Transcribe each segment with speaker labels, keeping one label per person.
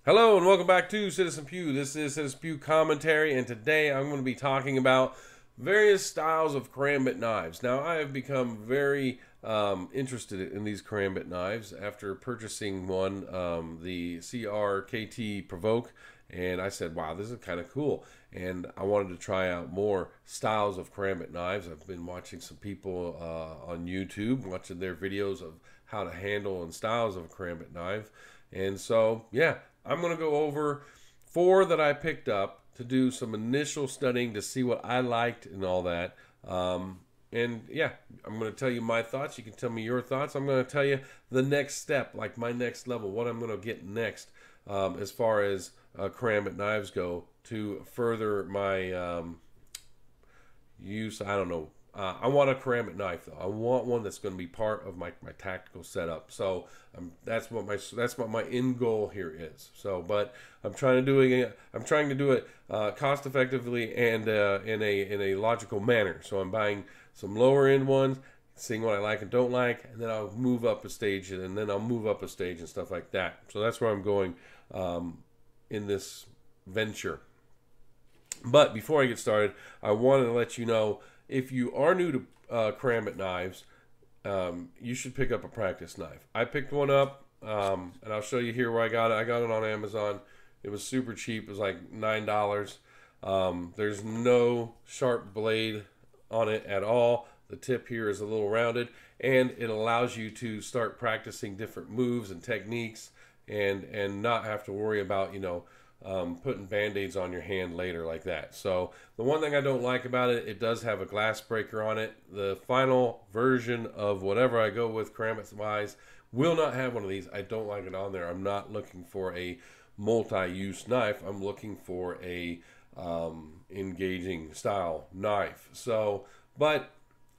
Speaker 1: Hello and welcome back to Citizen Pew. This is Citizen Pew Commentary, and today I'm going to be talking about various styles of Karambit knives. Now, I have become very interested in these Karambit knives after purchasing one, the CRKT Provoke, and I said, wow, this is kind of cool. And I wanted to try out more styles of Karambit knives. I've been watching some people on YouTube, watching their videos of how to handle and styles of a Karambit knife. And so, yeah, I'm going to go over 4 that I picked up to do some initial studying to see what I liked and all that. And yeah, I'm going to tell you my thoughts. You can tell me your thoughts. I'm going to tell you the next step, like my next level, what I'm going to get next as far as Karambit knives go to further my use. I don't know. I want a Karambit knife though. I want one that's going to be part of my tactical setup. So that's what my end goal here is. So, but I'm trying to do it cost effectively and in a logical manner. So I'm buying some lower end ones, seeing what I like and don't like, and then I'll move up a stage, and then I'll move up a stage and stuff like that. So that's where I'm going in this venture. But before I get started, I wanted to let you know, if you are new to Karambit knives, you should pick up a practice knife. I picked one up, and I'll show you here where I got it. I got it on Amazon. It was super cheap. It was like $9. There's no sharp blade on it at all. The tip here is a little rounded, and it allows you to start practicing different moves and techniques, and not have to worry about, putting band-aids on your hand later like that. So the one thing I don't like about it, it does have a glass breaker on it. The final version of whatever I go with Karambit wise will not have one of these. I don't like it on there. I'm not looking for a multi-use knife. I'm looking for a engaging style knife. So, but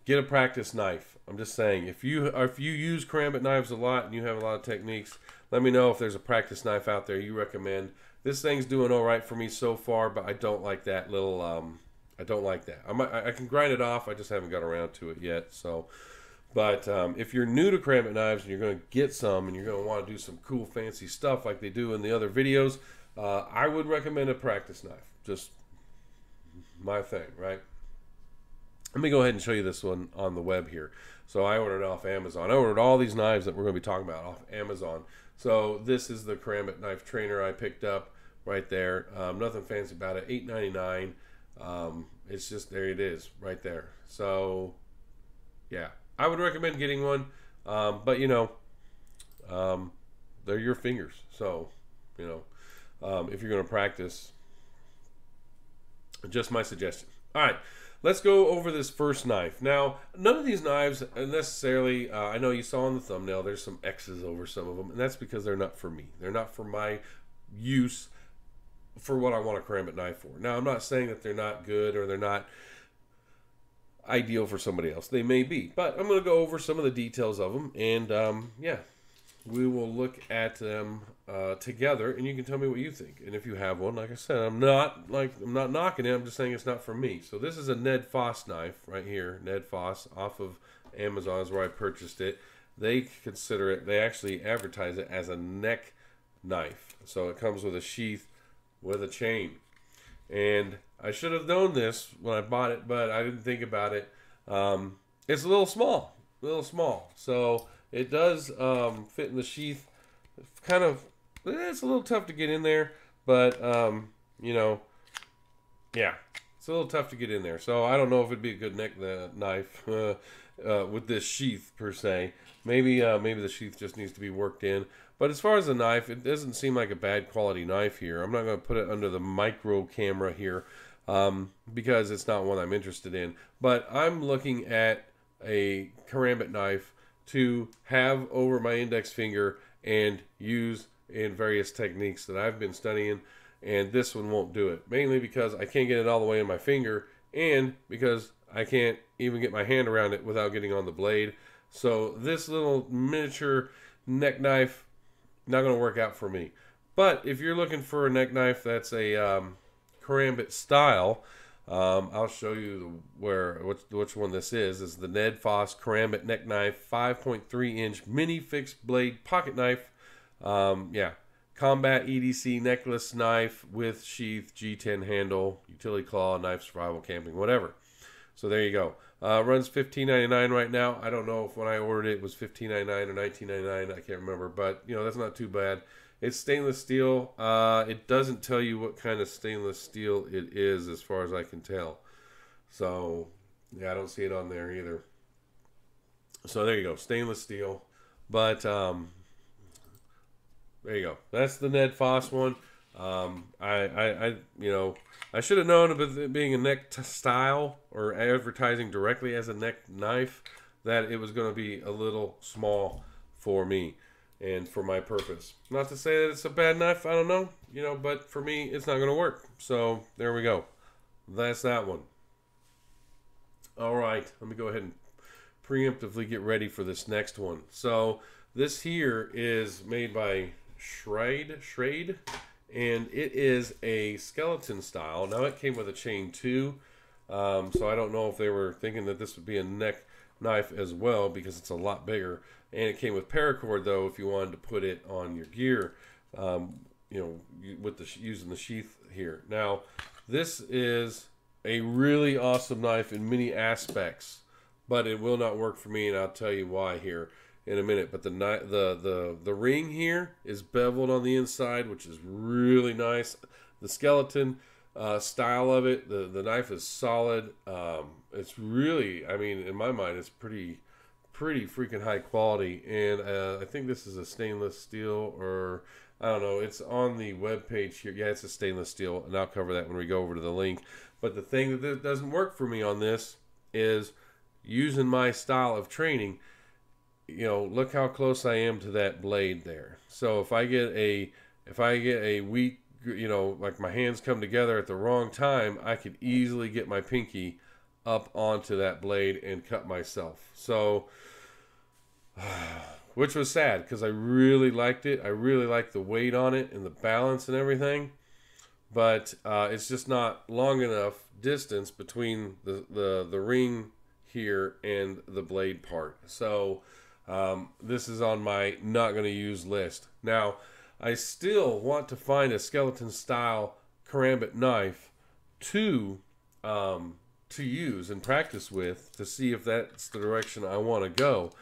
Speaker 1: get a practice knife. I'm just saying, if you use Karambit knives a lot and you have a lot of techniques, let me know if there's a practice knife out there you recommend. This thing's doing all right for me so far, but I don't like that little. I don't like that. I can grind it off. I just haven't got around to it yet. So, but if you're new to Karambit knives and you're going to get some and you're going to want to do some cool, fancy stuff like they do in the other videos, I would recommend a practice knife. Just my thing, right? Let me go ahead and show you this one on the web here. So I ordered it off Amazon. I ordered all these knives that we're going to be talking about off Amazon. So this is the Karambit knife trainer I picked up right there. Nothing fancy about it. $8.99. It's just, there it is right there. So yeah, I would recommend getting one. But they're your fingers. So if you're going to practice, just my suggestion. All right. Let's go over this first knife. Now, none of these knives necessarily, I know you saw in the thumbnail, there's some X's over some of them, and that's because they're not for me. They're not for my use for what I want a Karambit knife for. Now, I'm not saying that they're not good or they're not ideal for somebody else. They may be, but I'm going to go over some of the details of them, and yeah, we will look at them together, and you can tell me what you think. And if you have one, like I said, I'm not knocking it. I'm just saying it's not for me. So this is a Ned Foss knife right here. Ned Foss off of Amazon is where I purchased it. They consider it. They actually advertise it as a neck knife. So it comes with a sheath with a chain. And I should have known this when I bought it, but I didn't think about it. It's a little small. So it does fit in the sheath. Kind of, it's a little tough to get in there, but yeah, it's a little tough to get in there. So I don't know if it'd be a good neck knife with this sheath per se. Maybe the sheath just needs to be worked in. But as far as the knife, it doesn't seem like a bad quality knife here. I'm not going to put it under the micro camera here because it's not one I'm interested in. But I'm looking at a Karambit knife to have over my index finger and use in various techniques that I've been studying, and this one won't do it, mainly because I can't get it all the way in my finger, and because I can't even get my hand around it without getting on the blade. So this little miniature neck knife, not going to work out for me. But if you're looking for a neck knife that's a Karambit style, I'll show you which one this is. This is the Ned Foss Karambit neck knife, 5.3 inch mini fixed blade pocket knife. Yeah, Combat EDC necklace knife with sheath, G10 handle, utility claw, knife, survival, camping, whatever. So there you go. Runs $15.99 right now. I don't know if when I ordered it was $15.99 or $19.99. I can't remember, but you know, that's not too bad. It's stainless steel. It doesn't tell you what kind of stainless steel it is, as far as I can tell. So yeah, I don't see it on there either. So there you go, stainless steel. But there you go. That's the Ned Foss one. You know, I should have known about it being a neck style or advertising directly as a neck knife that it was going to be a little small for me and for my purpose. Not to say that it's a bad knife, I don't know, you know, but for me it's not going to work. So there we go. That's that one. All right, let me go ahead and preemptively get ready for this next one. So this here is made by Schrade, and it is a skeleton style. Now it came with a chain too, so I don't know if they were thinking that this would be a neck knife as well, because it's a lot bigger. And it came with paracord though, if you wanted to put it on your gear, you know, with the using the sheath here. Now this is a really awesome knife in many aspects, but it will not work for me, and I'll tell you why here in a minute. But the ring here is beveled on the inside, which is really nice. The skeleton style of it, the knife is solid. It's really, I mean, in my mind, it's pretty freaking high quality. And I think this is a stainless steel, or I don't know. It's on the web page here. Yeah, it's a stainless steel, and I'll cover that when we go over to the link. But the thing that doesn't work for me on this is using my style of training. You know, look how close I am to that blade there. So if I get a weak, you know, like my hands come together at the wrong time, I could easily get my pinky up onto that blade and cut myself. So, which was sad, because I really liked it. I really liked the weight on it and the balance and everything. But it's just not long enough distance between the ring here and the blade part. So this is on my not going to use list. Now, I still want to find a skeleton style Karambit knife to use and practice with, to see if that's the direction I want to go.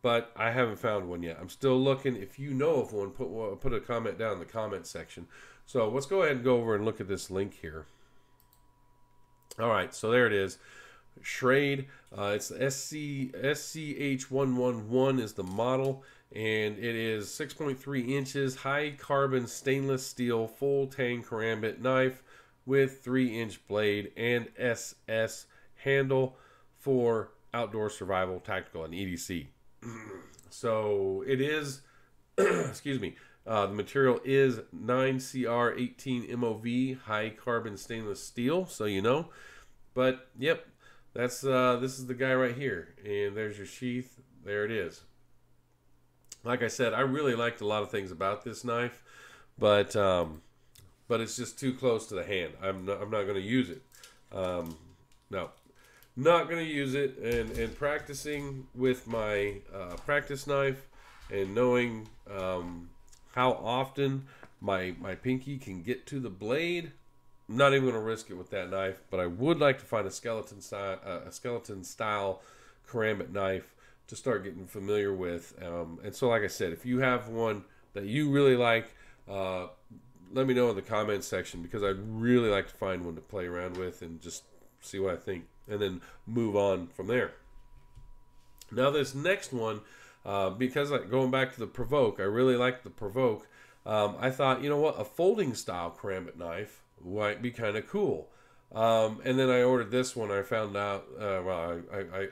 Speaker 1: But I haven't found one yet. I'm still looking. If you know of one, put a comment down in the comment section. So let's go ahead and go over and look at this link here. All right, so there it is. Schrade. It's the SCH111 is the model, and it is 6.3 inches, high carbon stainless steel full tang Karambit knife with 3-inch blade and SS handle for outdoor survival, tactical, and EDC. So it is, excuse me, the material is 9CR18 MOV, high carbon stainless steel, so you know. But yep, that's this is the guy right here, and there's your sheath. There it is. Like I said, I really liked a lot of things about this knife, but it's just too close to the hand. I'm not going to use it. No, not going to use it. And practicing with my practice knife and knowing how often my pinky can get to the blade, I'm not even going to risk it with that knife. But I would like to find a skeleton style Karambit knife to start getting familiar with. And so, like I said, if you have one that you really like, let me know in the comments section, because I'd really like to find one to play around with and just see what I think, and then move on from there. Now this next one, because going back to the Provoke, I really like the Provoke. I thought, you know what, a folding style Karambit knife might be kind of cool. And then I ordered this one. I found out, well,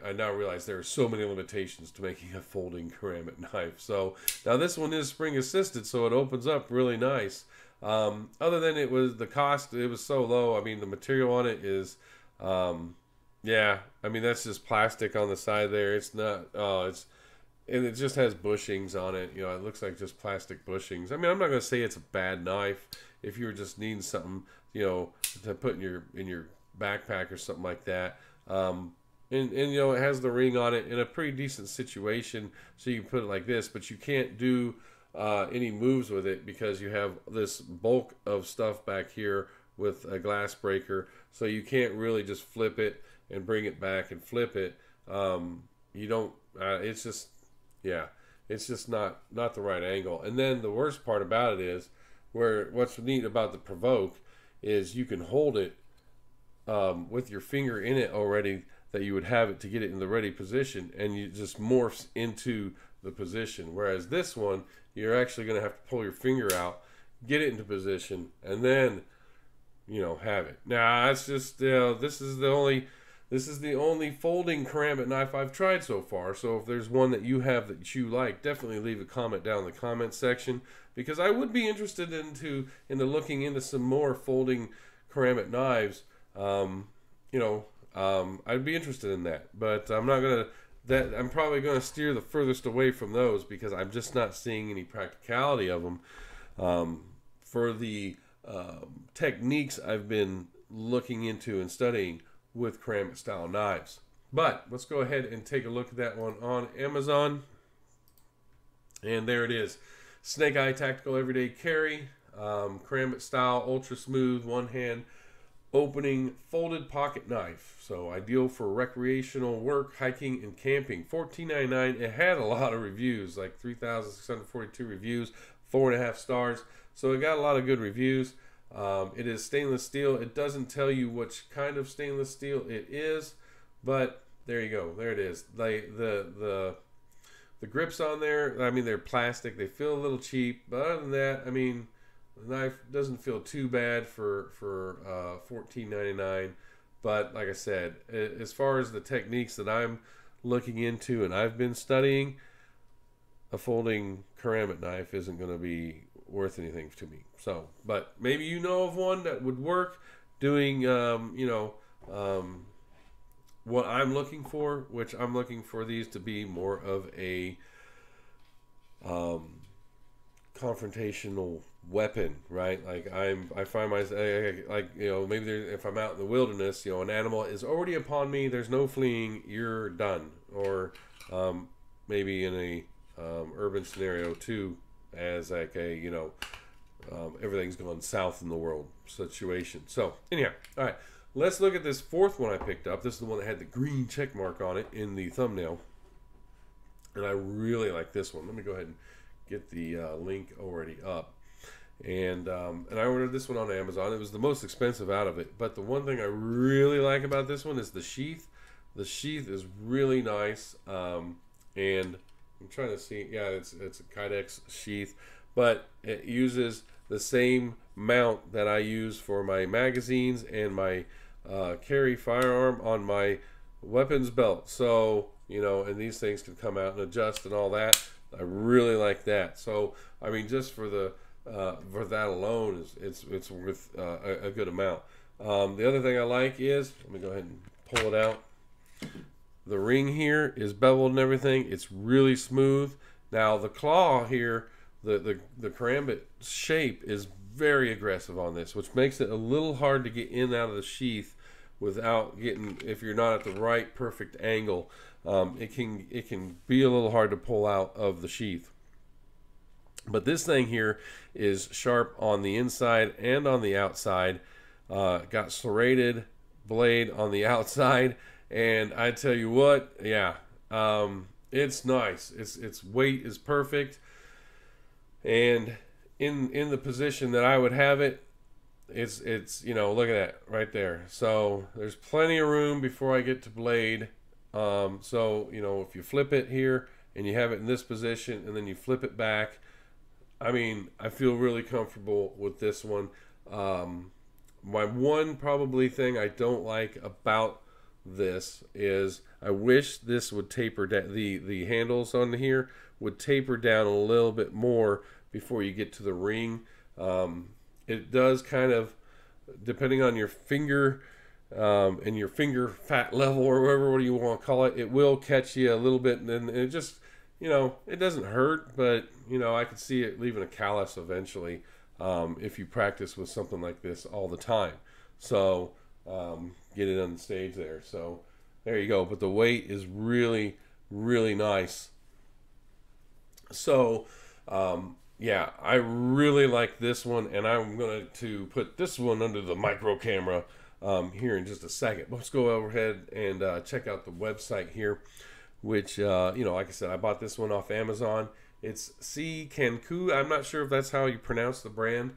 Speaker 1: I now realize there are so many limitations to making a folding Karambit knife. So now this one is spring assisted, so it opens up really nice. Other than the cost, it was so low. I mean, the material on it is, yeah, I mean, that's just plastic on the side there. It's not, and it just has bushings on it. You know, it looks like just plastic bushings. I mean, I'm not going to say it's a bad knife if you're just needing something, you know, to put in your backpack or something like that. And you know, it has the ring on it in a pretty decent situation, so you can put it like this, but you can't do any moves with it, because you have this bulk of stuff back here with a glass breaker, so you can't really just flip it and bring it back and flip it. You don't. It's just, yeah, it's just not the right angle. And then the worst part about it is, what's neat about the Provoke is you can hold it with your finger in it already, that you would have it to get it in the ready position, and you just morphs into the position. Whereas this one, you're actually going to have to pull your finger out, get it into position, and then, you know, have it. Now, it's just, this is the only folding Karambit knife I've tried so far. So if there's one that you have that you like, definitely leave a comment down in the comment section, because I would be interested into looking into some more folding Karambit knives. I'd be interested in that, but I'm not gonna. I'm probably gonna steer the furthest away from those, because I'm just not seeing any practicality of them. For the techniques I've been looking into and studying with Karambit style knives. But let's go ahead and take a look at that one on Amazon. And there it is. Snake Eye Tactical Everyday Carry. Karambit style, ultra smooth, one hand opening folded pocket knife. So ideal for recreational work, hiking, and camping. $14.99. It had a lot of reviews, like 3,642 reviews, 4.5 stars. So it got a lot of good reviews. It is stainless steel. It doesn't tell you which kind of stainless steel it is, but there you go. There it is. The grips on there, I mean, they're plastic. They feel a little cheap, but other than that, I mean, the knife doesn't feel too bad for $14.99. But like I said, as far as the techniques that I'm looking into and I've been studying, a folding Karambit knife isn't going to be worth anything to me. So, but maybe you know of one that would work doing, what I'm looking for, which I'm looking for these to be more of a confrontational weapon, right? Like I find myself, like, maybe if I'm out in the wilderness, an animal is already upon me, there's no fleeing, you're done. Or maybe in a urban scenario too, as like a everything's going south in the world situation. So anyhow, all right, let's look at this fourth one I picked up. This is the one that had the green check mark on it in the thumbnail, and I really like this one. Let me go ahead and get the link already up. And I ordered this one on Amazon. It was the most expensive out of it, but the one thing I really like about this one is the sheath. The sheath is really nice, and I'm trying to see. Yeah, it's a Kydex sheath, but it uses the same mount that I use for my magazines and my carry firearm on my weapons belt. So and these things can come out and adjust and all that. I really like that. So I mean, just for that alone, it's worth a good amount. The other thing I like is, let me go ahead and pull it out. The ring here is beveled and everything. It's really smooth. Now the claw here, the Karambit shape is very aggressive on this, which makes it a little hard to get in and out of the sheath without getting, if you're not at the right perfect angle. It can be a little hard to pull out of the sheath. But this thing here is sharp on the inside and on the outside. Got serrated blade on the outside, and I tell you what, yeah, it's nice. Its weight is perfect, and in the position that I would have it, it's look at that right there. So there's plenty of room before I get to blade. So if you flip it here and you have it in this position and then you flip it back, I mean, I feel really comfortable with this one. My one probably thing I don't like about this is I wish this would taper down. The handles on here would taper down a little bit more before you get to the ring. It does kind of, depending on your finger and your finger fat level or whatever you want to call it, it will catch you a little bit, and it just, it doesn't hurt, but I could see it leaving a callus eventually if you practice with something like this all the time. So get it on the stage there. So there you go. But the weight is really, really nice. So Yeah, I really like this one, and I'm going to put this one under the micro camera here in just a second. Let's go overhead and check out the website here, which, like I said, I bought this one off Amazon. It's C Cancu. I'm not sure if that's how you pronounce the brand,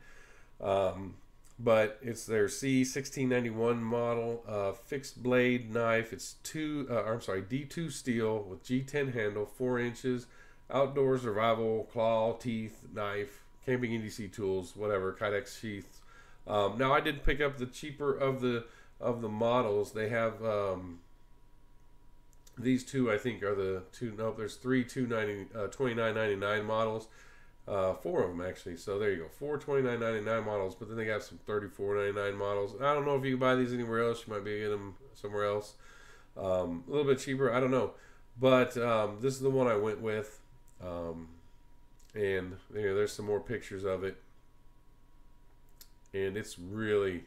Speaker 1: but it's their C1691 model fixed blade knife. It's D2 steel with G10 handle, 4 inches. Outdoor survival, claw, teeth, knife, camping EDC tools, whatever, Kydex sheaths. Now I did pick up the cheaper of the models. They have these two, I think, are the two. Nope, there's three $29.99 models. 4 of them actually. So there you go, 4 $29.99 models. But then they got some $34.99 models. I don't know if you can buy these anywhere else. You might be getting them somewhere else, a little bit cheaper. I don't know, but this is the one I went with. And there's some more pictures of it, and it's really,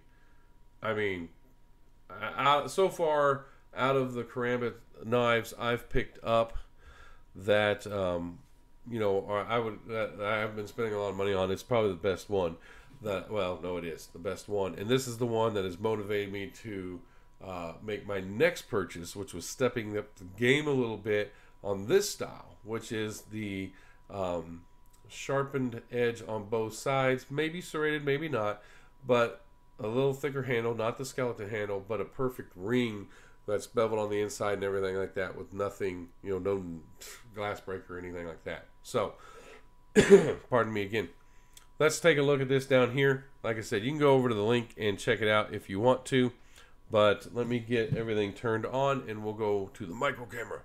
Speaker 1: I mean, so far out of the Karambit knives I've picked up that I've been spending a lot of money on, it's probably the best one. It is the best one, and this is the one that has motivated me to make my next purchase, which was stepping up the game a little bit on this style, which is the sharpened edge on both sides, maybe serrated, maybe not, but a little thicker handle, not the skeleton handle, but a perfect ring that's beveled on the inside and everything like that, with nothing, no glass break or anything like that. So, pardon me again. Let's take a look at this down here. Like I said, you can go over to the link and check it out if you want to, but let me get everything turned on and we'll go to the micro camera.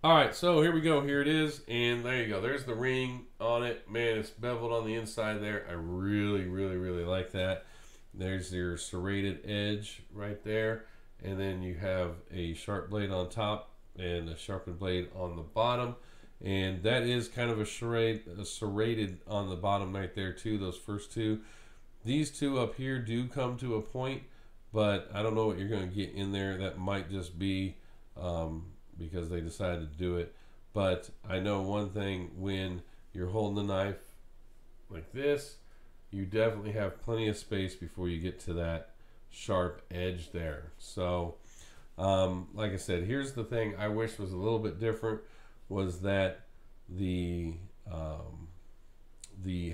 Speaker 1: All right, so here we go. Here it is, and there you go. There's the ring on it. Man, it's beveled on the inside there. I really, really, really like that. There's your serrated edge right there, and then you have a sharp blade on top and a sharpened blade on the bottom, and that is kind of a serrated on the bottom right there too. Those first two. These two up here do come to a point, but I don't know what you're going to get in there. That might just be because they decided to do it. But I know one thing, when you're holding the knife like this, you definitely have plenty of space before you get to that sharp edge there. So like I said, here's the thing I wish was a little bit different, was that the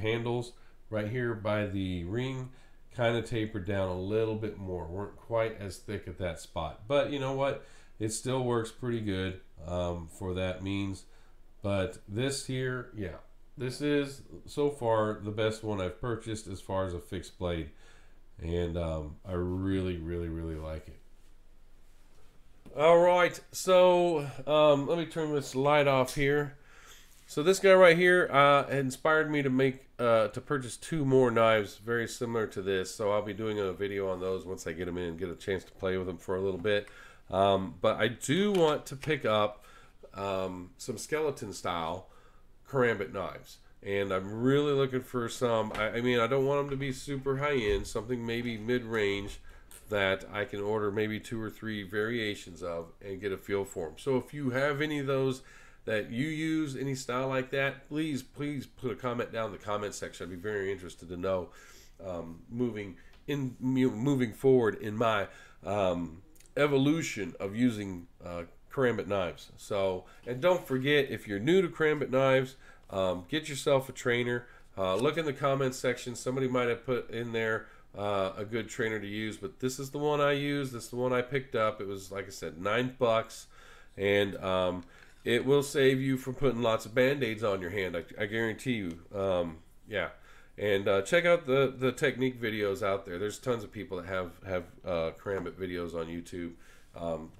Speaker 1: handles right here by the ring kind of tapered down a little bit more, weren't quite as thick at that spot. But you know what, it still works pretty good for that means. But this here, yeah, this is so far the best one I've purchased as far as a fixed blade, and I really, really, really like it. All right, so let me turn this light off here. So this guy right here inspired me to purchase 2 more knives very similar to this. So I'll be doing a video on those once I get them in and get a chance to play with them for a little bit. But I do want to pick up some skeleton style Karambit knives, and I'm really looking for some. I mean, I don't want them to be super high end, something maybe mid range that I can order maybe 2 or 3 variations of and get a feel for them. So if you have any of those that you use, any style like that, please put a comment down in the comment section. I'd be very interested to know moving forward in my evolution of using Karambit knives. So, and don't forget, if you're new to Karambit knives, get yourself a trainer. Look in the comments section. Somebody might have put in there a good trainer to use, but this is the one I use. This is the one I picked up. It was, like I said, $9, and it will save you from putting lots of band-aids on your hand. I guarantee you. Yeah. And check out the technique videos out there. There's tons of people that have Karambit videos on YouTube.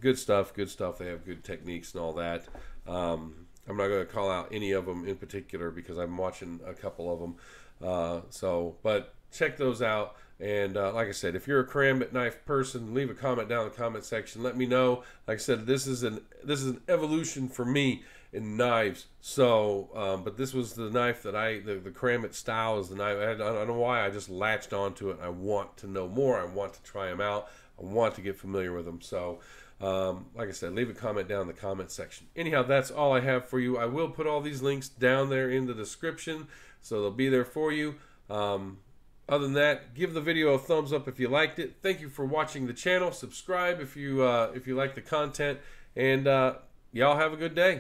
Speaker 1: Good stuff. They have good techniques and all that. I'm not going to call out any of them in particular because I'm watching a couple of them. But check those out. And like I said, if you're a Karambit knife person, leave a comment down in the comment section. Let me know. Like I said, this is an evolution for me in knives. So, but this was the knife that the Karambit style is the knife. I don't know why, I just latched onto it. I want to know more. I want to try them out. I want to get familiar with them. So, Like I said, leave a comment down in the comment section. Anyhow, that's all I have for you. I will put all these links down there in the description, so they'll be there for you. Other than that, give the video a thumbs up if you liked it. Thank you for watching the channel. Subscribe if you like the content, and y'all have a good day.